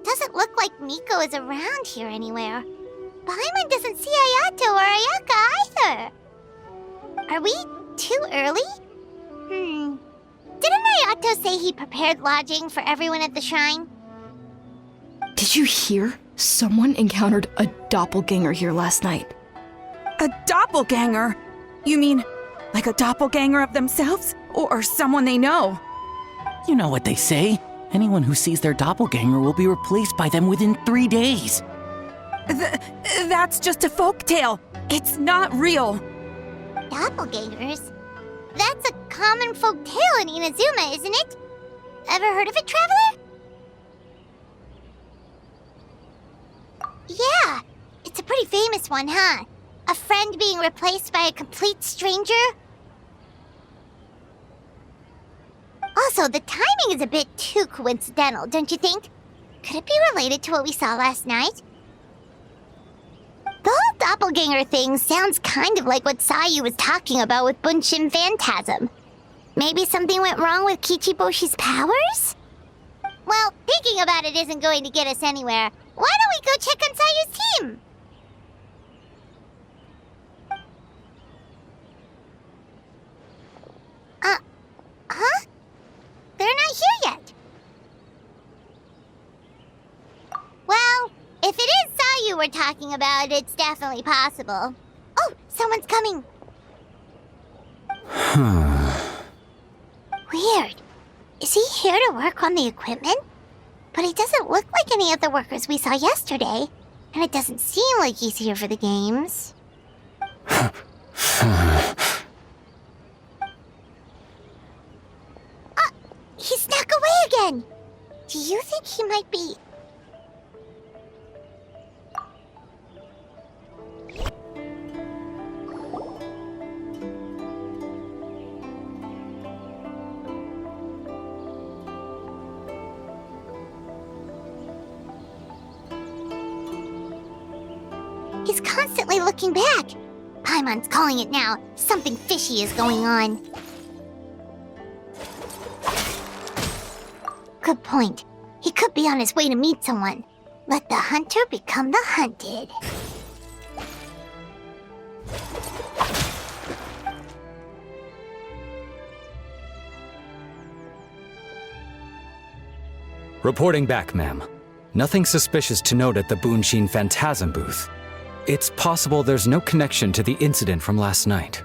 Doesn't look like Miko is around here anywhere. Paimon doesn't see Ayato or Ayaka either. Are we too early? Didn't Ayato say he prepared lodging for everyone at the shrine? Did you hear? Someone encountered a doppelganger here last night. A doppelganger? You mean, like a doppelganger of themselves? Or someone they know? You know what they say. Anyone who sees their doppelganger will be replaced by them within 3 days. That's just a folktale. It's not real. Doppelgangers? That's a common folk tale in Inazuma, isn't it? Ever heard of it, Traveler? Yeah, it's a pretty famous one, huh? A friend being replaced by a complete stranger? Also, the timing is a bit too coincidental, don't you think? Could it be related to what we saw last night? The whole doppelganger thing sounds kind of like what Sayu was talking about with Bunshin Phantasm. Maybe something went wrong with Kichiboshi's powers? Well, thinking about it isn't going to get us anywhere. Why don't we go check on Sayu's team? Huh? They're not here yet. Well, if it is Sayu we're talking about, it's definitely possible. Oh, someone's coming. Weird. Is he here to work on the equipment? But he doesn't look like any of the workers we saw yesterday. And it doesn't seem like he's here for the games. He snuck away again! Do you think he might be... He's constantly looking back. Paimon's calling it now. Something fishy is going on. Good point. He could be on his way to meet someone. Let the hunter become the hunted. Reporting back, ma'am. Nothing suspicious to note at the Bunshin Phantasm booth. It's possible there's no connection to the incident from last night.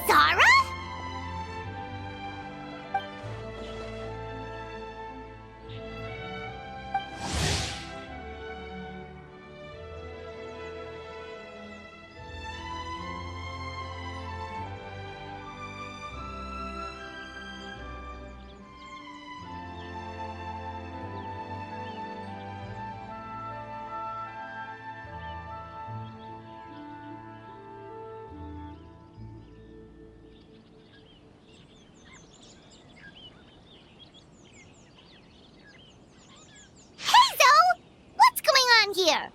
Zara? Here.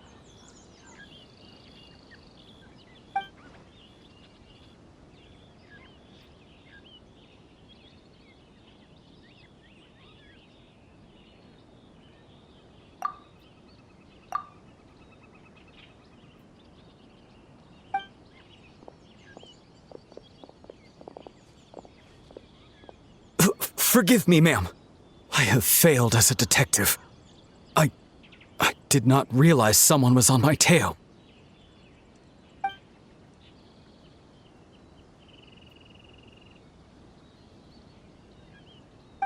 Forgive me, ma'am. I have failed as a detective. did not realize someone was on my tail.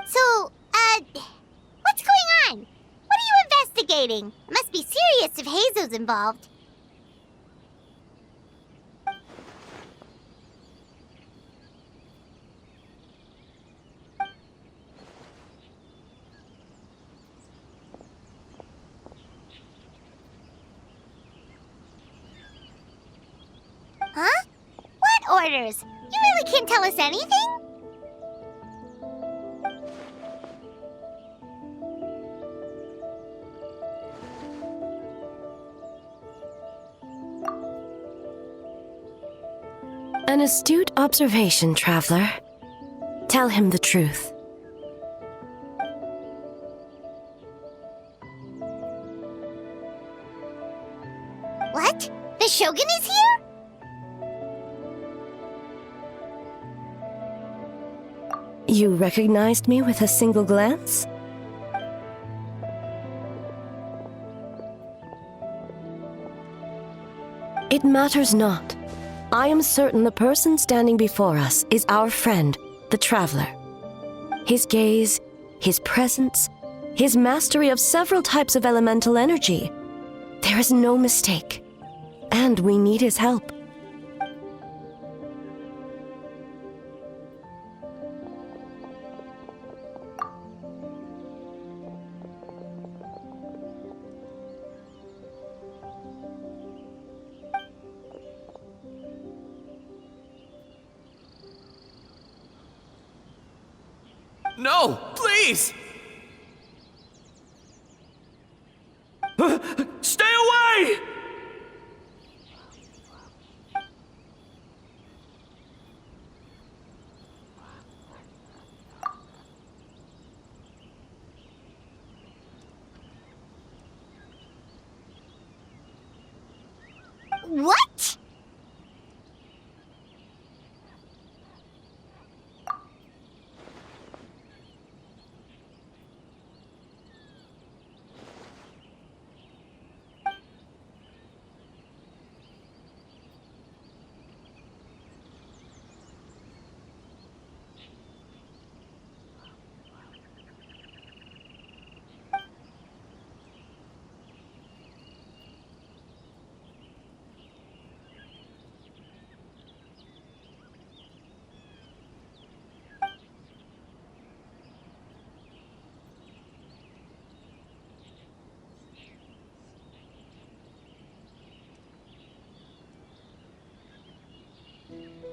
So, what's going on? What are you investigating? It must be serious if Heizo's involved. Huh? What orders? You really can't tell us anything? An astute observation, traveler. Tell him the truth. What? The Shogun is here? You recognized me with a single glance? It matters not. I am certain the person standing before us is our friend, the Traveler. His gaze, his presence, his mastery of several types of elemental energy. There is no mistake. And we need his help. No, please! Stay away! What?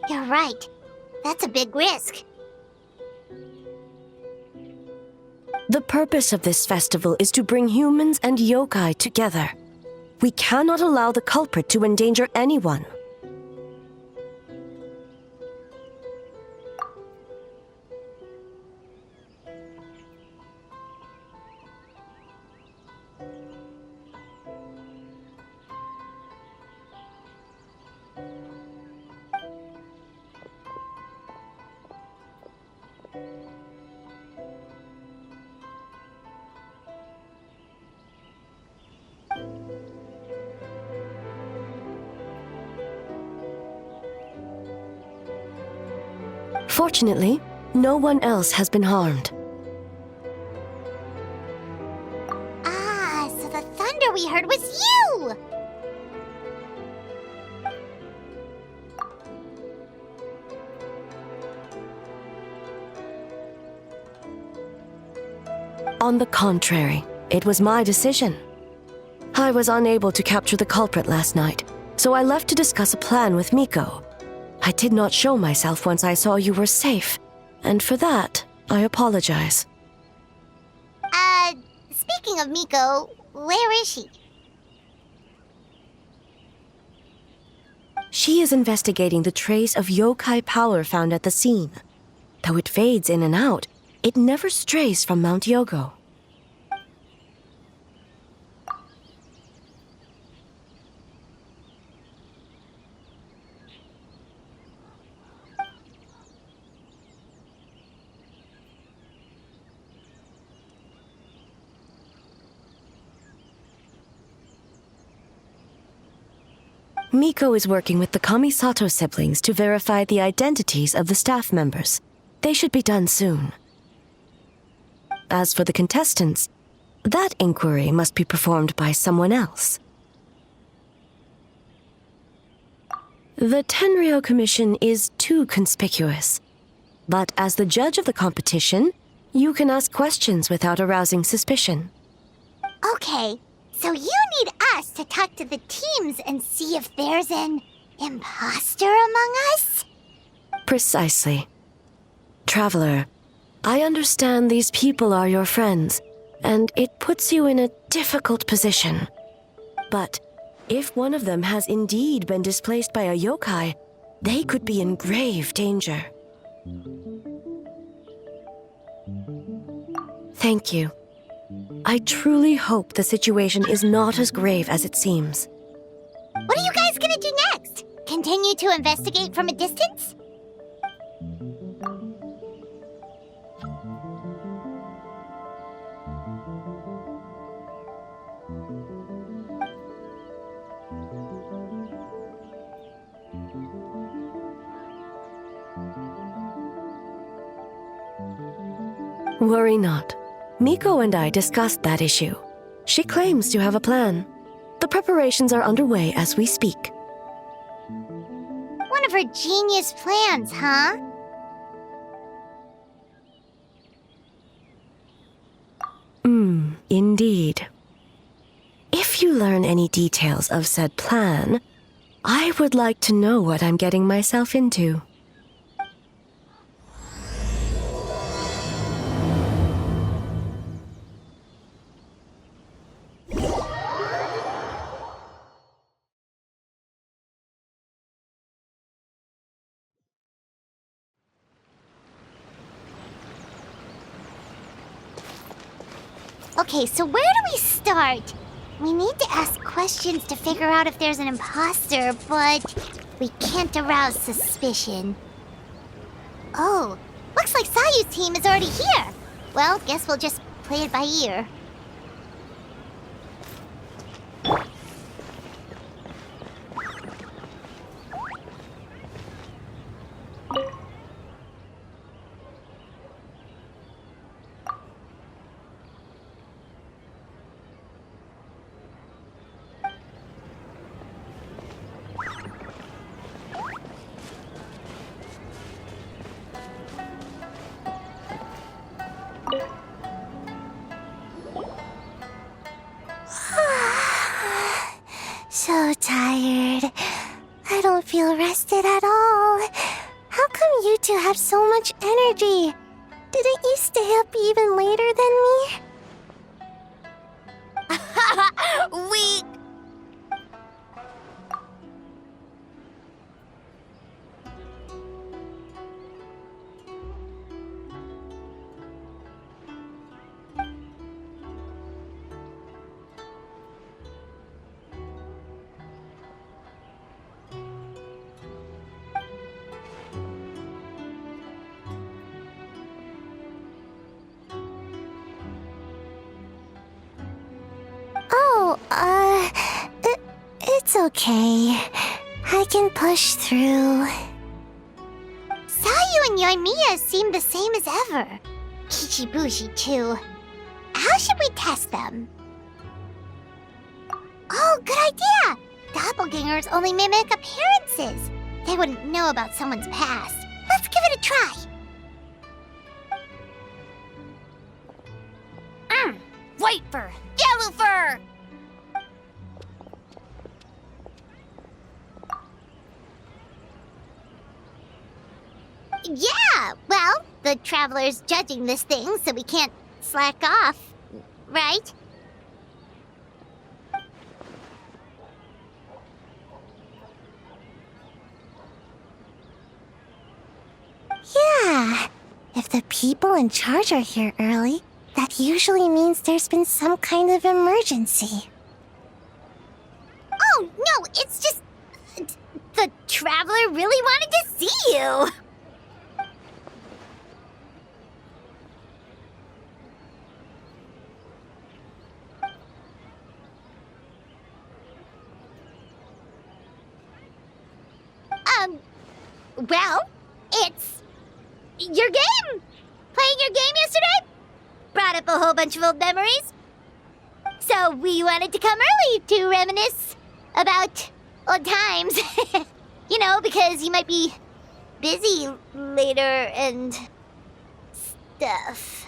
You're right. That's a big risk. The purpose of this festival is to bring humans and yokai together. We cannot allow the culprit to endanger anyone. Fortunately, no one else has been harmed. Ah, so the thunder we heard was you! On the contrary, it was my decision. I was unable to capture the culprit last night, so I left to discuss a plan with Miko. I did not show myself once I saw you were safe, and for that, I apologize. Speaking of Miko, where is she? She is investigating the trace of yokai power found at the scene. Though it fades in and out, it never strays from Mount Yogo. Miko is working with the Kamisato siblings to verify the identities of the staff members. They should be done soon. As for the contestants, that inquiry must be performed by someone else. The Tenryou Commission is too conspicuous. But as the judge of the competition, you can ask questions without arousing suspicion. Okay, so you need us to talk to the teams and see if there's an imposter among us? Precisely. Traveler, I understand these people are your friends, and it puts you in a difficult position. But if one of them has indeed been displaced by a yokai, they could be in grave danger. Thank you. I truly hope the situation is not as grave as it seems. What are you guys gonna do next? Continue to investigate from a distance? Worry not. Miko and I discussed that issue. She claims to have a plan. The preparations are underway as we speak. One of her genius plans, huh? Indeed. If you learn any details of said plan, I would like to know what I'm getting myself into. Okay, so where do we start? We need to ask questions to figure out if there's an imposter, but we can't arouse suspicion. Oh, looks like Sayu's team is already here. Well, guess we'll just play it by ear. So tired. I don't feel rested at all. How come you two have so much energy? Didn't you stay up even later than me? Weak. It's okay. I can push through. Sayu and Yoimiya seem the same as ever. Kichibushi, too. How should we test them? Oh, good idea! Doppelgangers only mimic appearances. They wouldn't know about someone's past. Let's give it a try. White fur! Yellow fur! Yeah, well, the Traveler's judging this thing, so we can't slack off, right? Yeah, if the people in charge are here early, that usually means there's been some kind of emergency. Oh, no, it's just... the Traveler really wanted to see you! Well, it's your game! Playing your game yesterday brought up a whole bunch of old memories. So we wanted to come early to reminisce about old times. You know, because you might be busy later and stuff.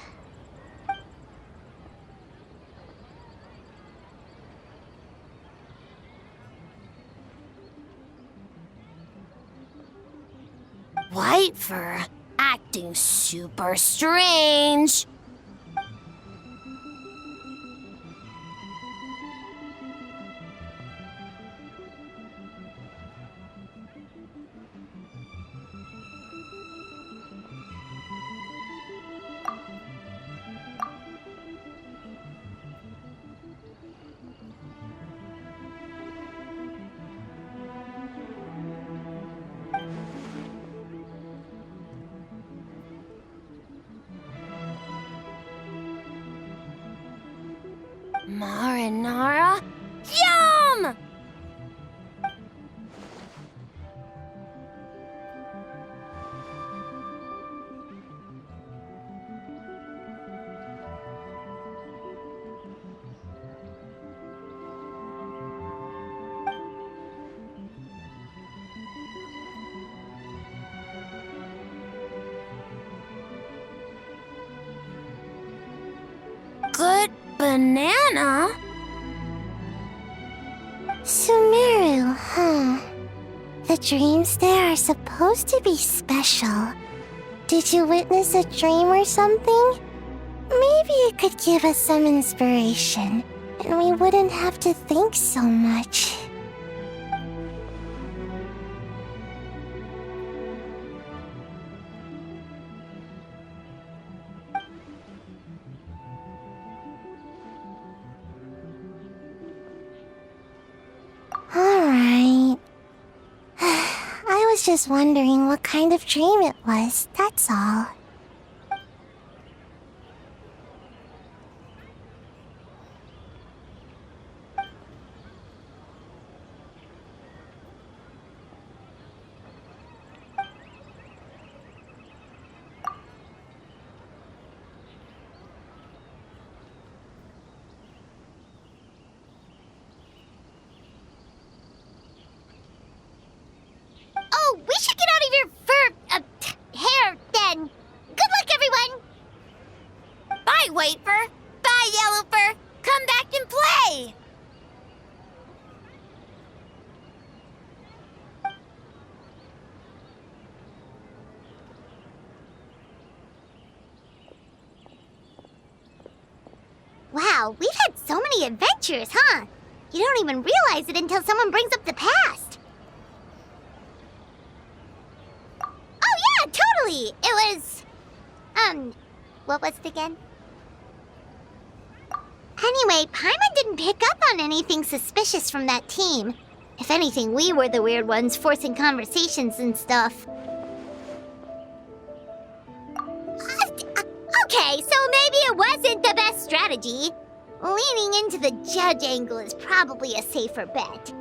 White fur acting super strange. Marinara? Yum! Good banana? Sumeru, huh? The dreams there are supposed to be special. Did you witness a dream or something? Maybe it could give us some inspiration, and we wouldn't have to think so much. Alright. I was just wondering what kind of dream it was, that's all. Oh, we should get out of your hair then. Good luck, everyone. Bye, White fur. Bye, Yellow fur. Come back and play. Wow, we've had so many adventures, huh? You don't even realize it until someone brings up the past. Oh yeah, totally! It was... what was it again? Anyway, Paimon didn't pick up on anything suspicious from that team. If anything, we were the weird ones forcing conversations and stuff. Okay, so maybe it wasn't the best strategy. Leaning into the judge angle is probably a safer bet.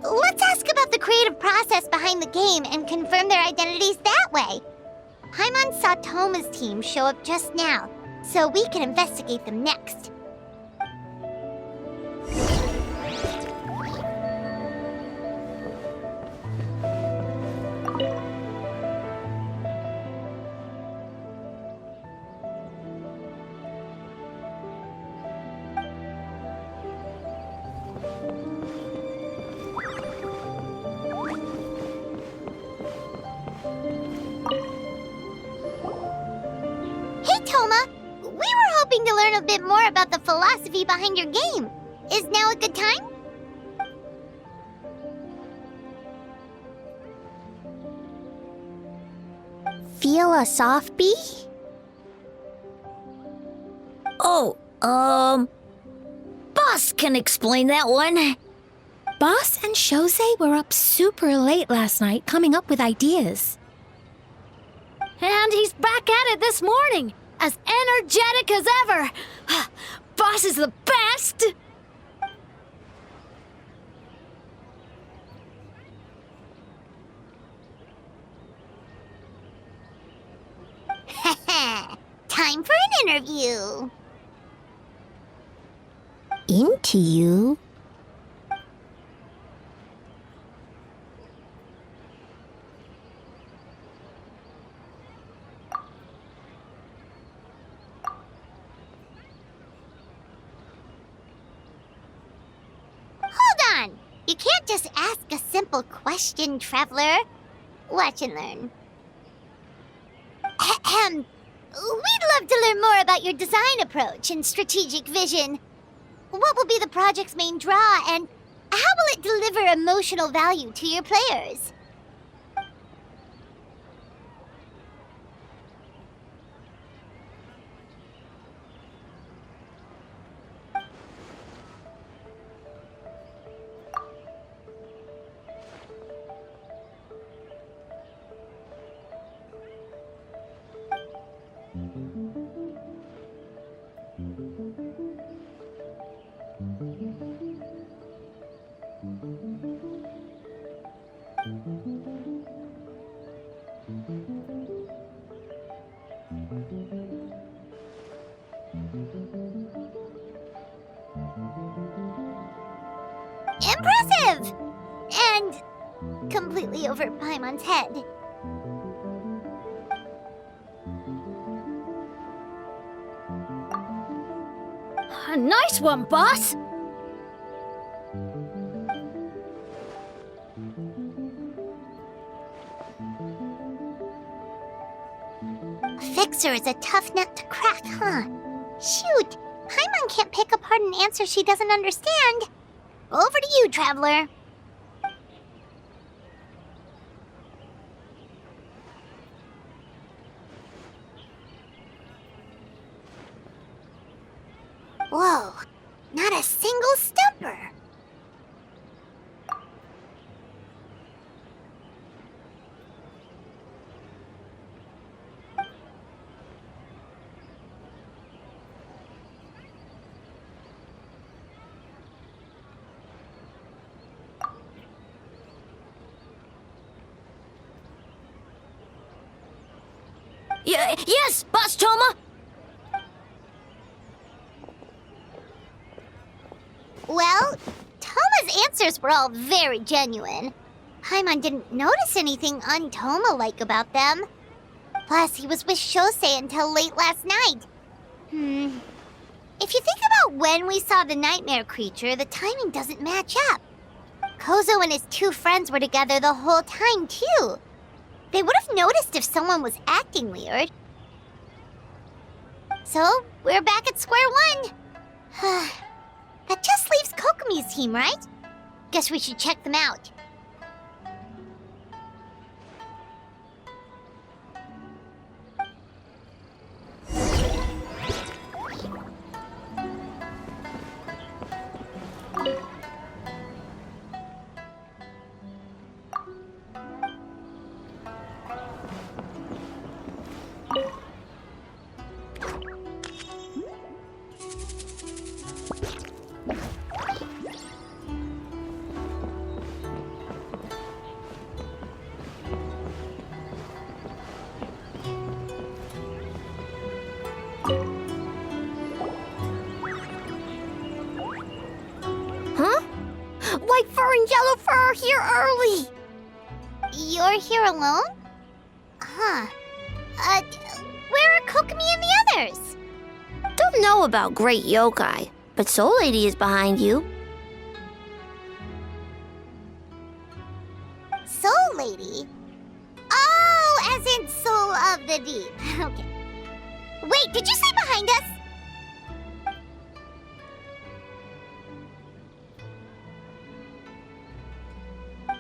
Let's ask about the creative process behind the game and confirm their identities that way. Paimon saw Toma's team show up just now, so we can investigate them next. Hey, Toma! We were hoping to learn a bit more about the philosophy behind your game. Is now a good time? Philosophy? Oh, Boss can explain that one. Boss and Shosei were up super late last night coming up with ideas. And he's back at it this morning, as energetic as ever. Boss is the best! time for an interview. Into you? Hold on! You can't just ask a simple question, traveler. Watch and learn. Ahem. We'd love to learn more about your design approach and strategic vision. What will be the project's main draw, and how will it deliver emotional value to your players? Impressive! And completely over Paimon's head. Nice one, boss! Fixer is a tough nut to crack, huh? Shoot! Paimon can't pick apart an answer she doesn't understand. Over to you, traveler. Whoa, not a single stumper. Yes, Boss Toma! Well, Toma's answers were all very genuine. Paimon didn't notice anything un-Toma-like about them. Plus, he was with Shosei until late last night. If you think about when we saw the nightmare creature, the timing doesn't match up. Kozo and his two friends were together the whole time, too. They would have noticed if someone was acting weird. So, we're back at square one. That just leaves Kokomi's team, right? Guess we should check them out. White fur and yellow fur are here early! You're here alone? Huh. Where are Kokomi and the others? Don't know about great yokai, but Soul Lady is behind you. Soul Lady? Oh, as in Soul of the Deep. Okay. Wait, did you say behind us?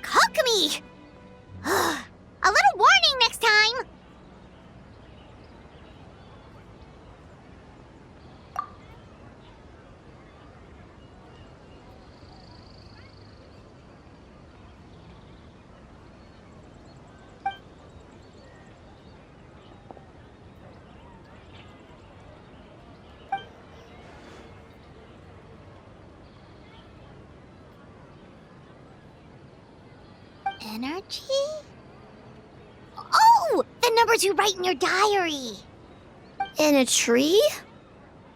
Kokomi! A little warning next time! Energy? Oh! The numbers you write in your diary! In a tree?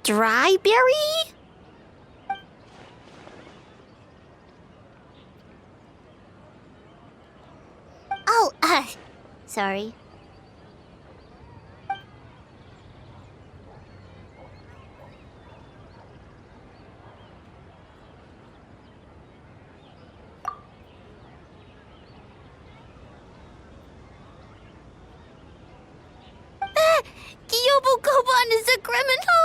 Dry berry? Oh, sorry. Yobukoban is a criminal?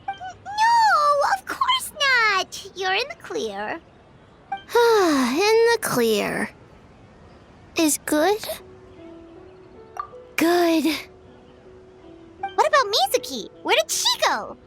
No, of course not. You're in the clear. In the clear. Is good? Good. What about Mizuki? Where did she go?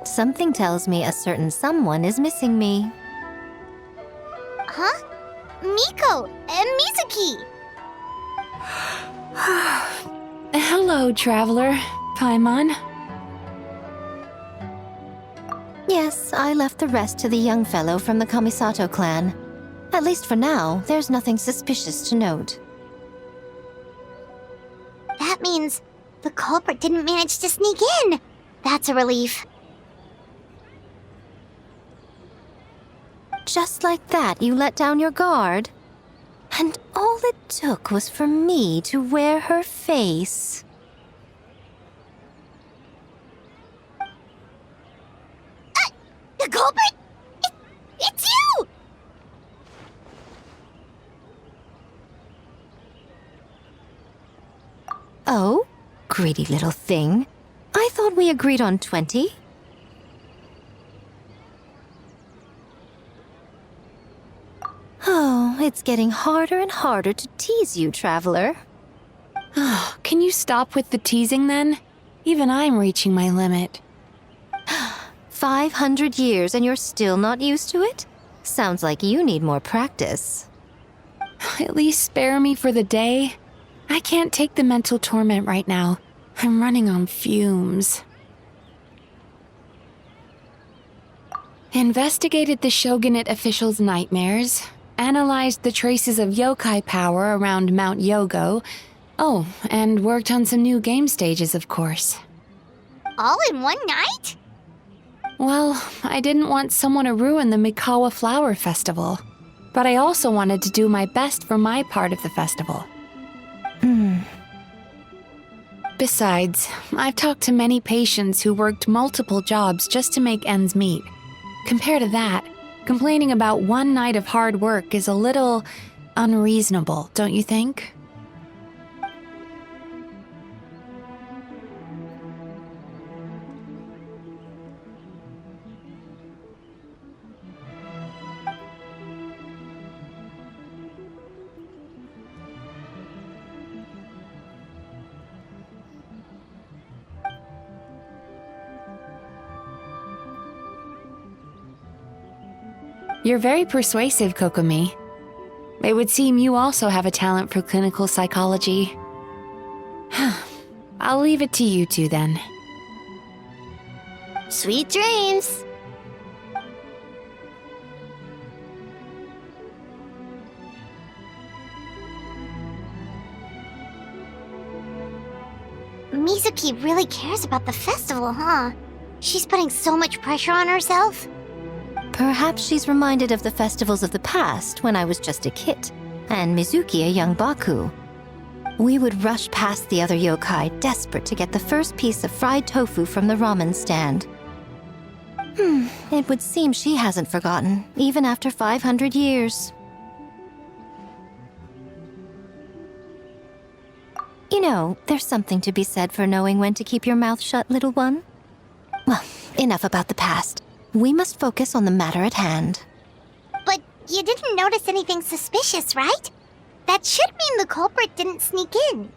Something tells me a certain someone is missing me. Huh? Miko and Mizuki! Hello, traveler. Paimon. Yes, I left the rest to the young fellow from the Kamisato clan. At least for now, there's nothing suspicious to note. That means the culprit didn't manage to sneak in. That's a relief. Just like that, you let down your guard? And all it took was for me to wear her face. The culprit? It's you! Oh, greedy little thing. I thought we agreed on 20. Oh, it's getting harder and harder to tease you, traveler. Oh, can you stop with the teasing then? Even I'm reaching my limit. 500 years and you're still not used to it? Sounds like you need more practice. At least spare me for the day. I can't take the mental torment right now. I'm running on fumes. Investigated the Shogunate officials' nightmares. Analyzed the traces of yokai power around Mount Yogo. Oh, and worked on some new game stages, of course. All in one night? Well, I didn't want someone to ruin the Mikawa Flower Festival. But I also wanted to do my best for my part of the festival. Besides, I've talked to many patients who worked multiple jobs just to make ends meet. Compared to that, complaining about one night of hard work is a little unreasonable, don't you think? You're very persuasive, Kokomi. It would seem you also have a talent for clinical psychology. I'll leave it to you two then. Sweet dreams! Mizuki really cares about the festival, huh? She's putting so much pressure on herself. Perhaps she's reminded of the festivals of the past when I was just a kid, and Mizuki a young Baku. We would rush past the other yokai, desperate to get the first piece of fried tofu from the ramen stand. It would seem she hasn't forgotten, even after 500 years. You know, there's something to be said for knowing when to keep your mouth shut, little one. Well, enough about the past. We must focus on the matter at hand. But you didn't notice anything suspicious, right? That should mean the culprit didn't sneak in.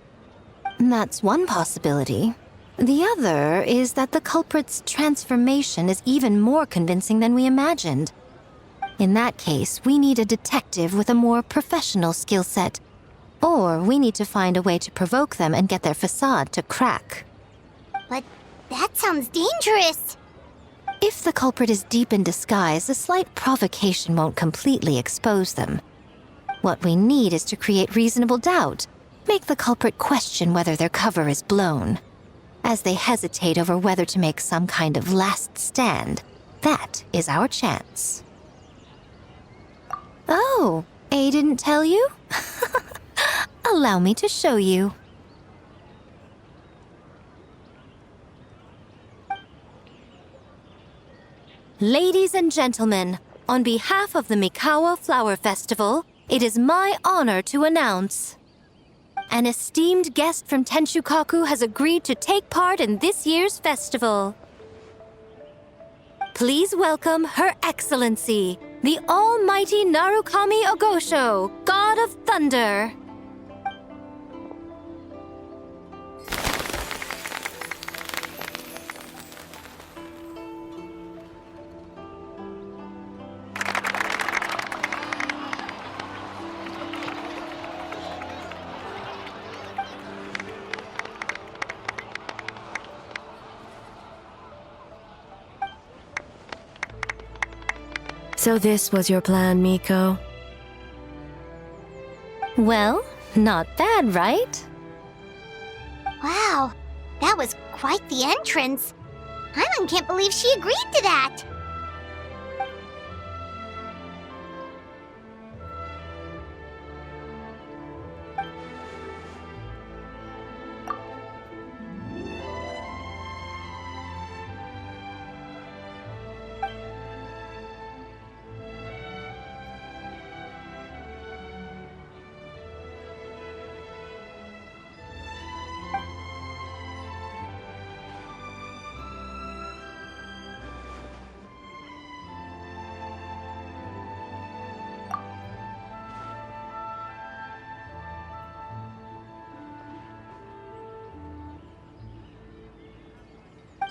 That's one possibility. The other is that the culprit's transformation is even more convincing than we imagined. In that case, we need a detective with a more professional skill set. Or we need to find a way to provoke them and get their facade to crack. But that sounds dangerous. If the culprit is deep in disguise, a slight provocation won't completely expose them. What we need is to create reasonable doubt, make the culprit question whether their cover is blown. As they hesitate over whether to make some kind of last stand, that is our chance. Oh, A didn't tell you? Allow me to show you. Ladies and gentlemen, on behalf of the Mikawa Flower Festival, it is my honor to announce an esteemed guest from Tenshukaku has agreed to take part in this year's festival. Please welcome Her Excellency, the Almighty Narukami Ogosho, God of Thunder. So this was your plan, Miko? Well, not bad, right? Wow, that was quite the entrance. Paimon can't believe she agreed to that.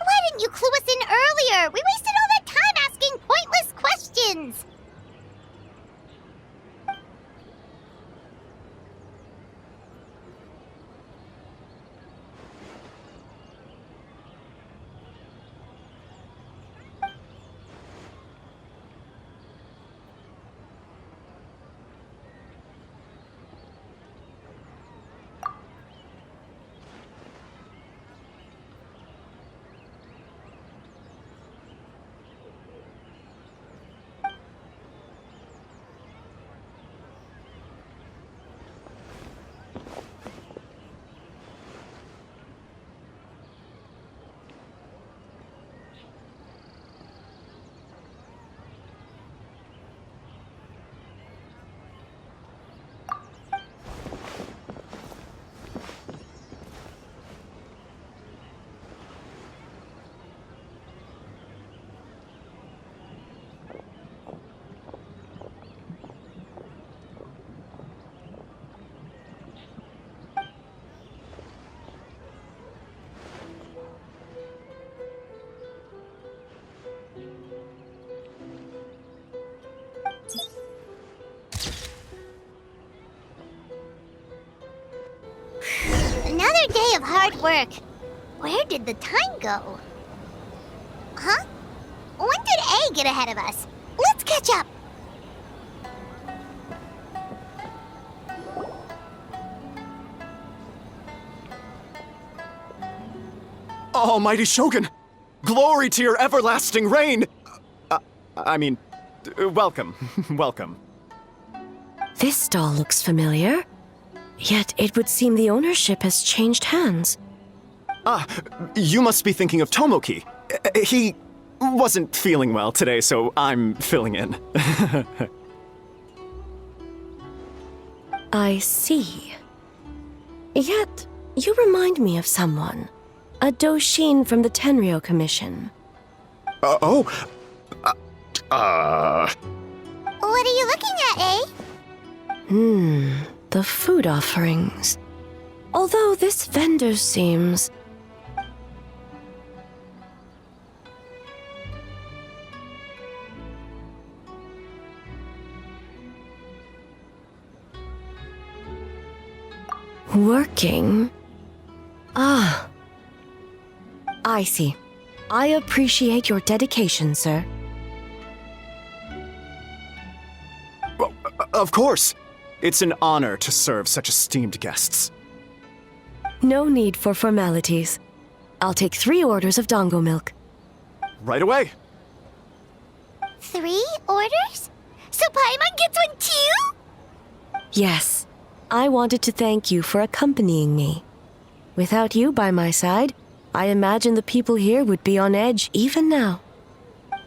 Why didn't you clue us in earlier? We wasted all that time asking pointless questions. Another day of hard work. Where did the time go? Huh? When did A get ahead of us? Let's catch up. Almighty Shogun! Glory to your everlasting reign! Welcome. Welcome. This stall looks familiar. Yet it would seem the ownership has changed hands. You must be thinking of Tomoki. He wasn't feeling well today, so I'm filling in. I see. Yet, you remind me of someone. A Doshin from the Tenryo Commission. What are you looking at, A? The food offerings. Although this vendor seems Working? Ah. I see. I appreciate your dedication, sir. Well, of course. It's an honor to serve such esteemed guests. No need for formalities. I'll take 3 orders of dango milk. Right away. 3 orders? So Paimon gets one too? Yes. I wanted to thank you for accompanying me. Without you by my side, I imagine the people here would be on edge even now.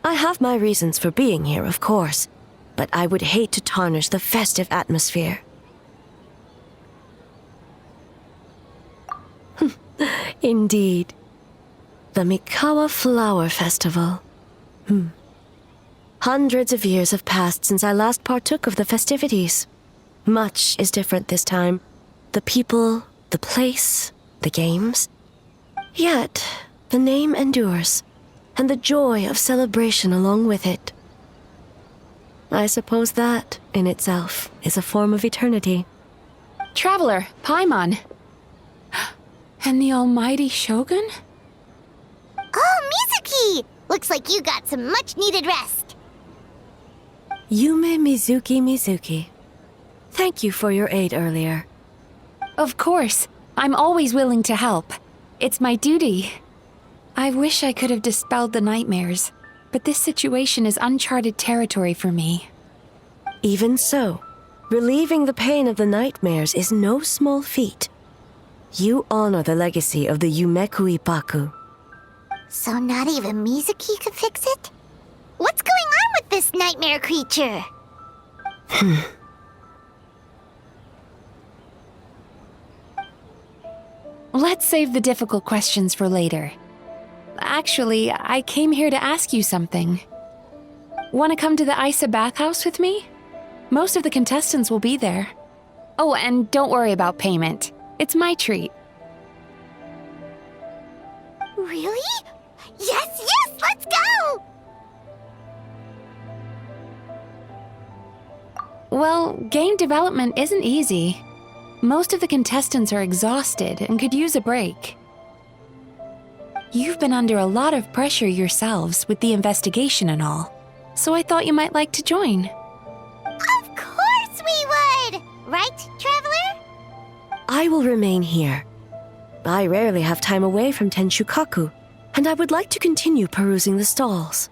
I have my reasons for being here, of course, but I would hate to tarnish the festive atmosphere. Indeed. The Mikawa Flower Festival. Hundreds of years have passed since I last partook of the festivities. Much is different this time. The people, the place, the games. Yet, the name endures, and the joy of celebration along with it. I suppose that, in itself, is a form of eternity. Traveler, Paimon. And the almighty Shogun? Oh, Mizuki! Looks like you got some much-needed rest. Yume Mizuki. Thank you for your aid earlier. Of course. I'm always willing to help. It's my duty. I wish I could have dispelled the nightmares, but this situation is uncharted territory for me. Even so, relieving the pain of the nightmares is no small feat. You honor the legacy of the Yumekui Baku. So not even Mizuki could fix it? What's going on with this nightmare creature? Let's save the difficult questions for later. Actually, I came here to ask you something. Want to come to the Isa bathhouse with me? Most of the contestants will be there. Oh, and don't worry about payment. It's my treat. Really? Yes, let's go! Well, game development isn't easy. Most of the contestants are exhausted and could use a break. You've been under a lot of pressure yourselves with the investigation and all, so I thought you might like to join. Of course we would! Right, Traveler? I will remain here. I rarely have time away from Tenshukaku, and I would like to continue perusing the stalls.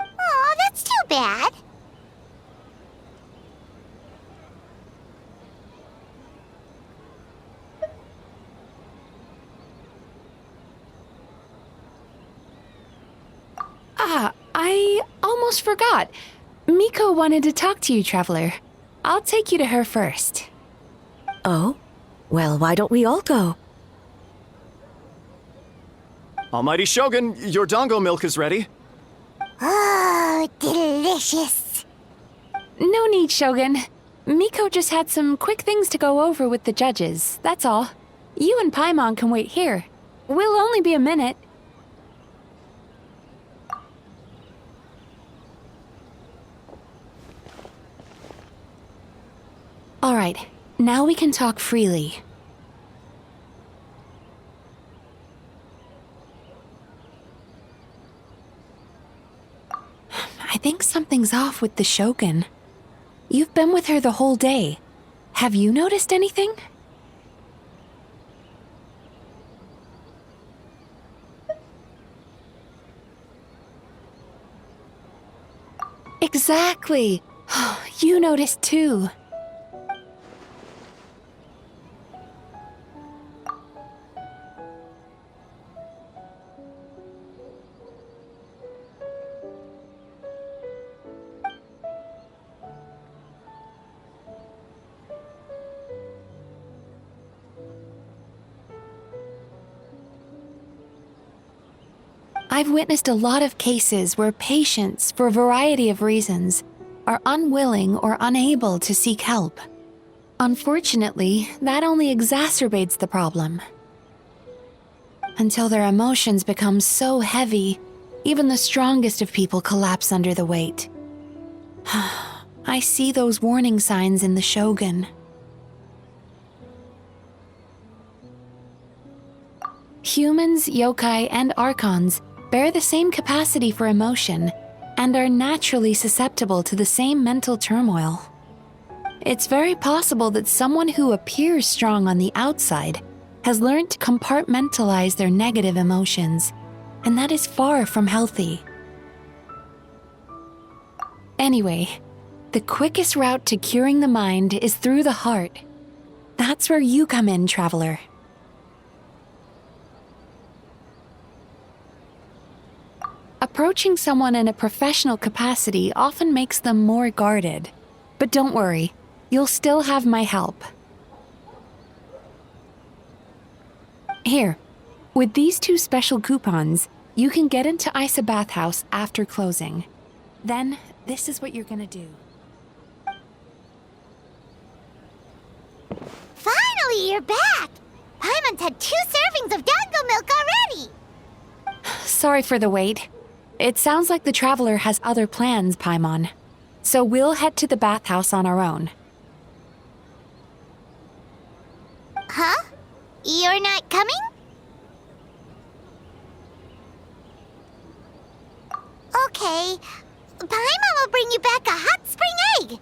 Aw, that's too bad. I almost forgot. Miko wanted to talk to you, Traveler. I'll take you to her first. Oh? Well, why don't we all go? Almighty Shogun, your dango milk is ready. Oh, delicious. No need, Shogun. Miko just had some quick things to go over with the judges, that's all. You and Paimon can wait here. We'll only be a minute. All right, now we can talk freely. I think something's off with the Shogun. You've been with her the whole day. Have you noticed anything? Exactly. You noticed too. I've witnessed a lot of cases where patients, for a variety of reasons, are unwilling or unable to seek help. Unfortunately, that only exacerbates the problem. Until their emotions become so heavy, even the strongest of people collapse under the weight. I see those warning signs in the Shogun. Humans, yokai, and archons bear the same capacity for emotion and are naturally susceptible to the same mental turmoil. It's very possible that someone who appears strong on the outside has learned to compartmentalize their negative emotions, and that is far from healthy. Anyway, the quickest route to curing the mind is through the heart. That's where you come in, traveler. Approaching someone in a professional capacity often makes them more guarded. But don't worry, you'll still have my help. Here, with these 2 special coupons, you can get into Isa Bathhouse after closing. Then, this is what you're gonna do. Finally, you're back! Paimon's had 2 servings of dango milk already! Sorry for the wait. It sounds like the traveler has other plans, Paimon. So we'll head to the bathhouse on our own. Huh? You're not coming? Okay. Paimon will bring you back a hot spring egg!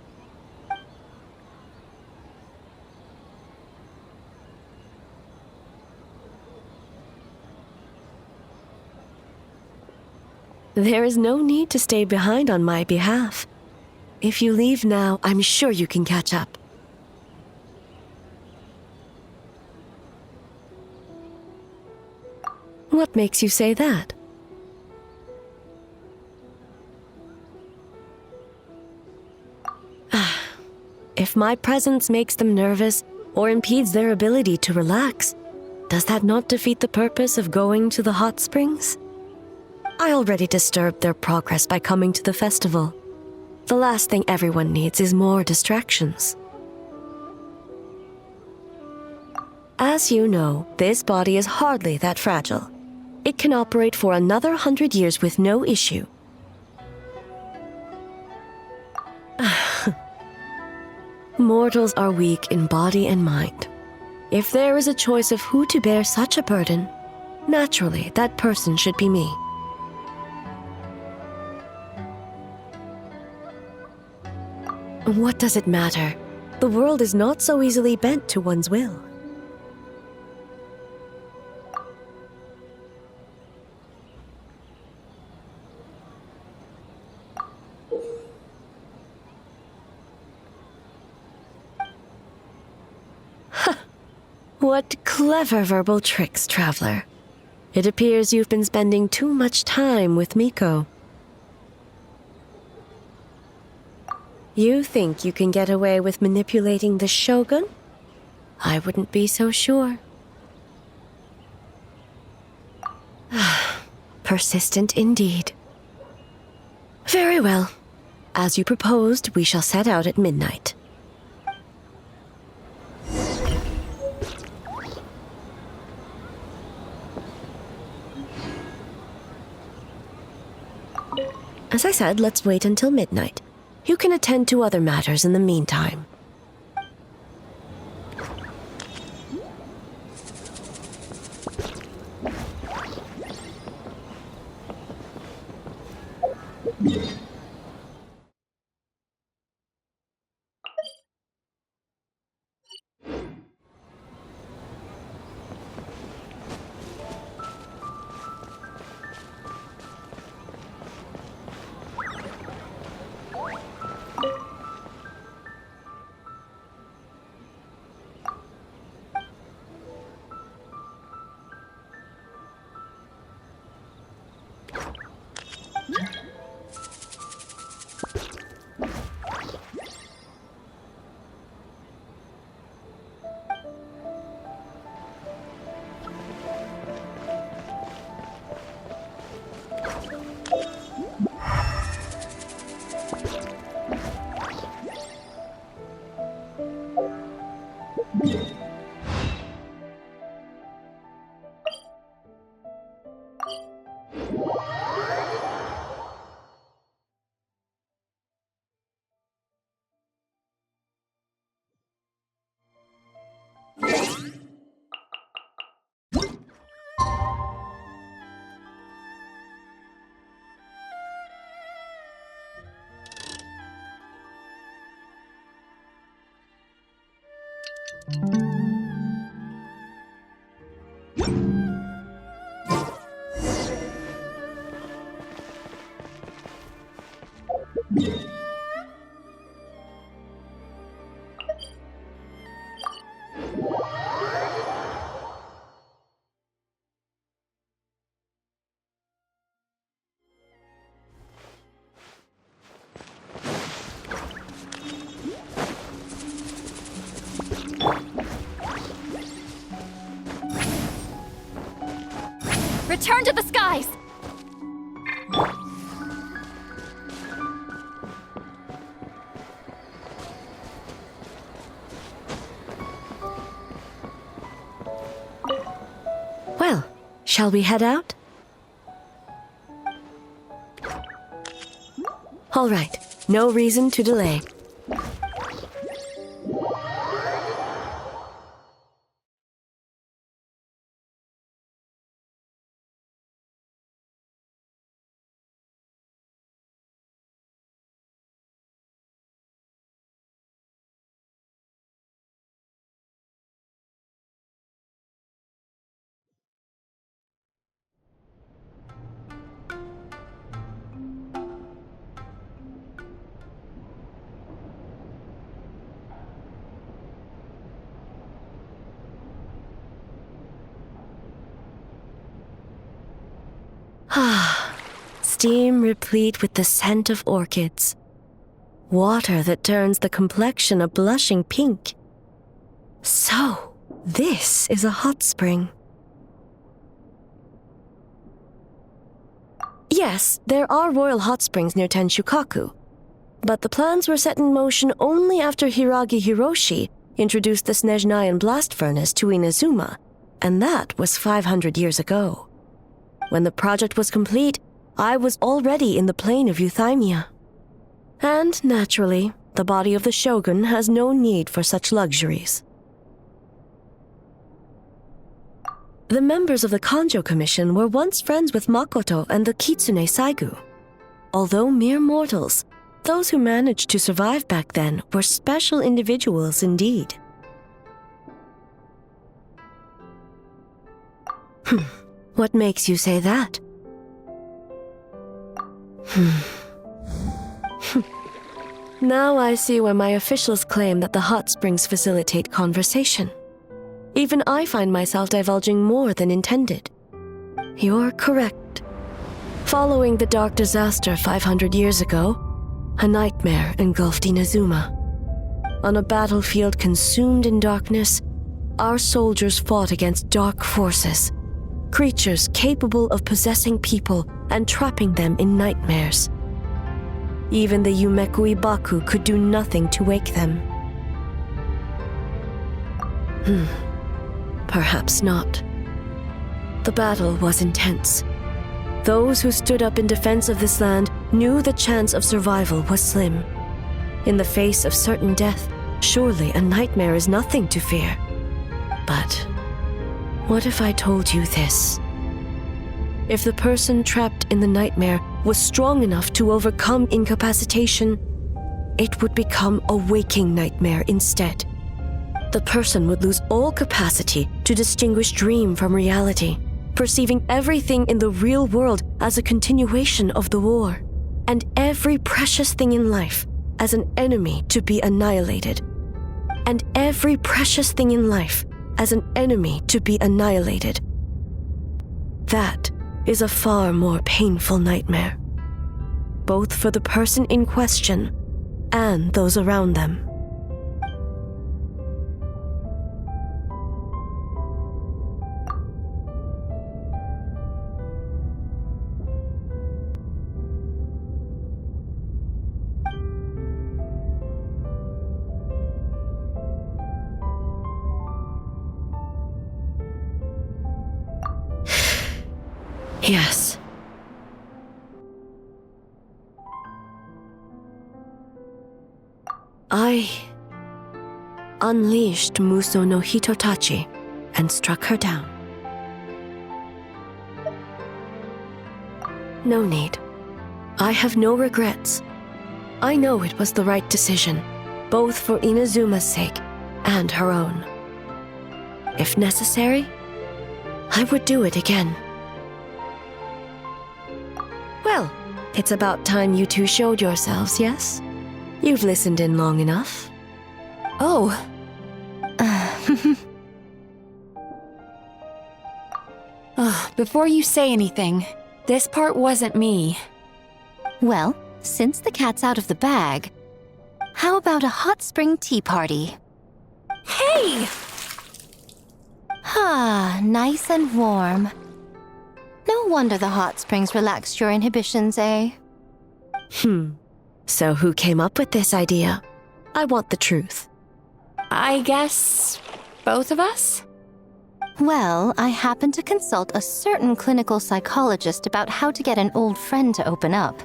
There is no need to stay behind on my behalf. If you leave now, I'm sure you can catch up. What makes you say that? If my presence makes them nervous or impedes their ability to relax, does that not defeat the purpose of going to the hot springs? I already disturbed their progress by coming to the festival. The last thing everyone needs is more distractions. As you know, this body is hardly that fragile. It can operate for another 100 years with no issue. Mortals are weak in body and mind. If there is a choice of who to bear such a burden, naturally that person should be me. What does it matter? The world is not so easily bent to one's will. What clever verbal tricks, traveler. It appears you've been spending too much time with Miko. You think you can get away with manipulating the Shogun? I wouldn't be so sure. Persistent indeed. Very well. As you proposed, we shall set out at midnight. As I said, let's wait until midnight. You can attend to other matters in the meantime. Return to the skies! Well, shall we head out? All right, no reason to delay. Steam replete with the scent of orchids. Water that turns the complexion a blushing pink. So, this is a hot spring. Yes, there are royal hot springs near Tenshukaku, but the plans were set in motion only after Hiragi Hiroshi introduced the Snezhnayan blast furnace to Inazuma, and that was 500 years ago. When the project was complete, I was already in the plain of Euthymia. And, naturally, the body of the Shogun has no need for such luxuries. The members of the Kanjo Commission were once friends with Makoto and the Kitsune Saigu. Although mere mortals, those who managed to survive back then were special individuals indeed. What makes you say that? Now I see why my officials claim that the hot springs facilitate conversation. Even I find myself divulging more than intended. You're correct. Following the dark disaster 500 years ago, a nightmare engulfed Inazuma. On a battlefield consumed in darkness, our soldiers fought against dark forces, creatures capable of possessing people and trapping them in nightmares. Even the Yumekui Baku could do nothing to wake them. Perhaps not. The battle was intense. Those who stood up in defense of this land knew the chance of survival was slim. In the face of certain death, surely a nightmare is nothing to fear. But what if I told you this? If the person trapped in the nightmare was strong enough to overcome incapacitation, it would become a waking nightmare instead. The person would lose all capacity to distinguish dream from reality, perceiving everything in the real world as a continuation of the war, and every precious thing in life as an enemy to be annihilated. And every precious thing in life as an enemy to be annihilated. That is a far more painful nightmare, both for the person in question and those around them. Yes. I unleashed Muso no Hitotachi and struck her down. No need. I have no regrets. I know it was the right decision, both for Inazuma's sake and her own. If necessary, I would do it again. Well, it's about time you two showed yourselves, yes? You've listened in long enough. Oh. Before you say anything, this part wasn't me. Well, since the cat's out of the bag, how about a hot spring tea party? Hey! Ah, nice and warm. No wonder the hot springs relaxed your inhibitions, eh? So who came up with this idea? I want the truth. I guess both of us? Well, I happened to consult a certain clinical psychologist about how to get an old friend to open up.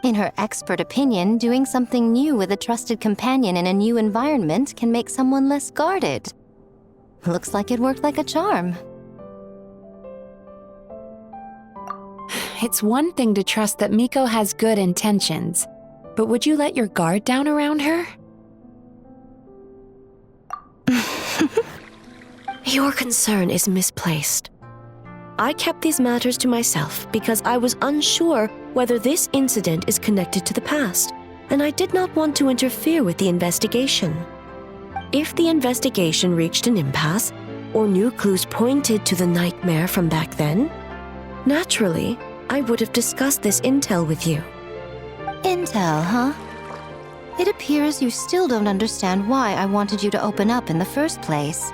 In her expert opinion, doing something new with a trusted companion in a new environment can make someone less guarded. Looks like it worked like a charm. It's one thing to trust that Miko has good intentions, but would you let your guard down around her? Your concern is misplaced. I kept these matters to myself because I was unsure whether this incident is connected to the past, and I did not want to interfere with the investigation. If the investigation reached an impasse, or new clues pointed to the nightmare from back then, naturally, I would have discussed this intel with you. Intel, huh? It appears you still don't understand why I wanted you to open up in the first place.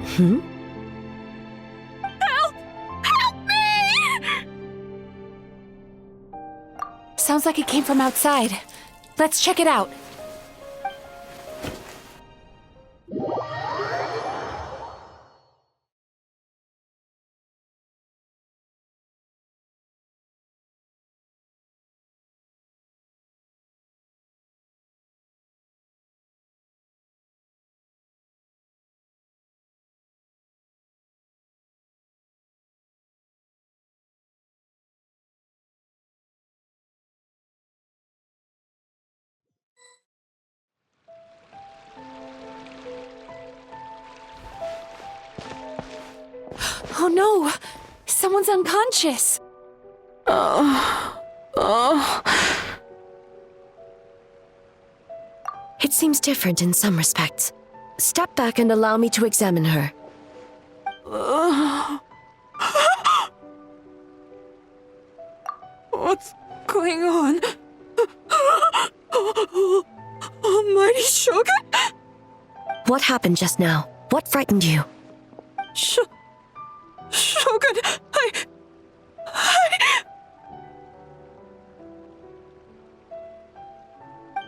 Help! Help me! Sounds like it came from outside. Let's check it out. Oh no! Someone's unconscious! It seems different in some respects. Step back and allow me to examine her. What's going on? Almighty Shogun? What happened just now? What frightened you? Shogun,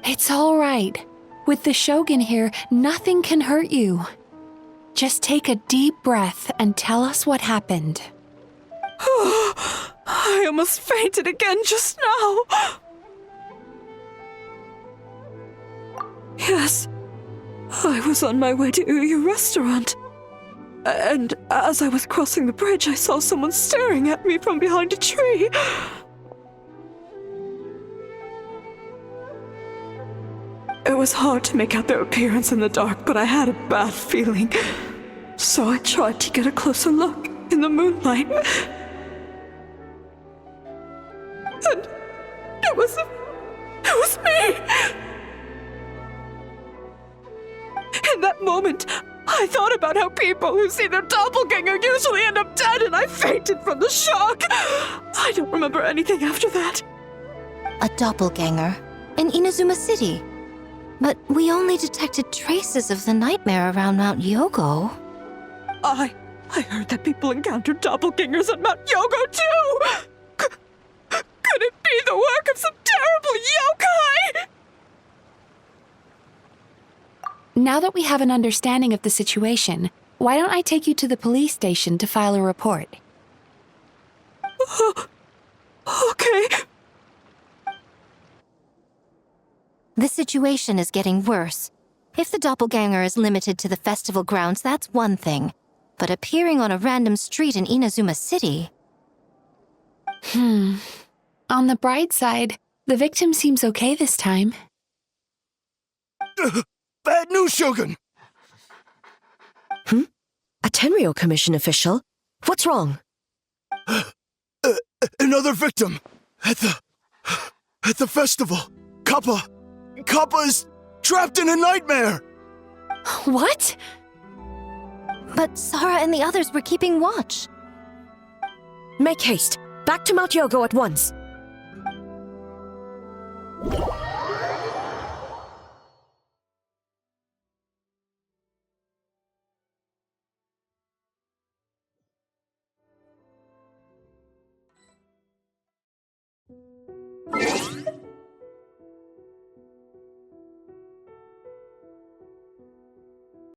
It's all right. With the Shogun here, nothing can hurt you. Just take a deep breath and tell us what happened. I almost fainted again just now. Yes, I was on my way to your restaurant. And as I was crossing the bridge, I saw someone staring at me from behind a tree. It was hard to make out their appearance in the dark, but I had a bad feeling. So I tried to get a closer look in the moonlight. And it was me! In that moment, I thought about how people who see their doppelganger usually end up dead, and I fainted from the shock. I don't remember anything after that. A doppelganger in Inazuma City. But we only detected traces of the nightmare around Mount Yogo. I heard that people encountered doppelgangers at Mount Yogo too! Could it be the work of some terrible yokai? Now that we have an understanding of the situation, why don't I take you to the police station to file a report? Okay. The situation is getting worse. If the doppelganger is limited to the festival grounds, that's one thing. But appearing on a random street in Inazuma City... On the bright side, the victim seems okay this time. Bad news, Shogun! A Tenryo Commission official? What's wrong? Another victim at the festival. Kappa is trapped in a nightmare. What? But Sara and the others were keeping watch. Make haste. Back to Mount Yogo at once.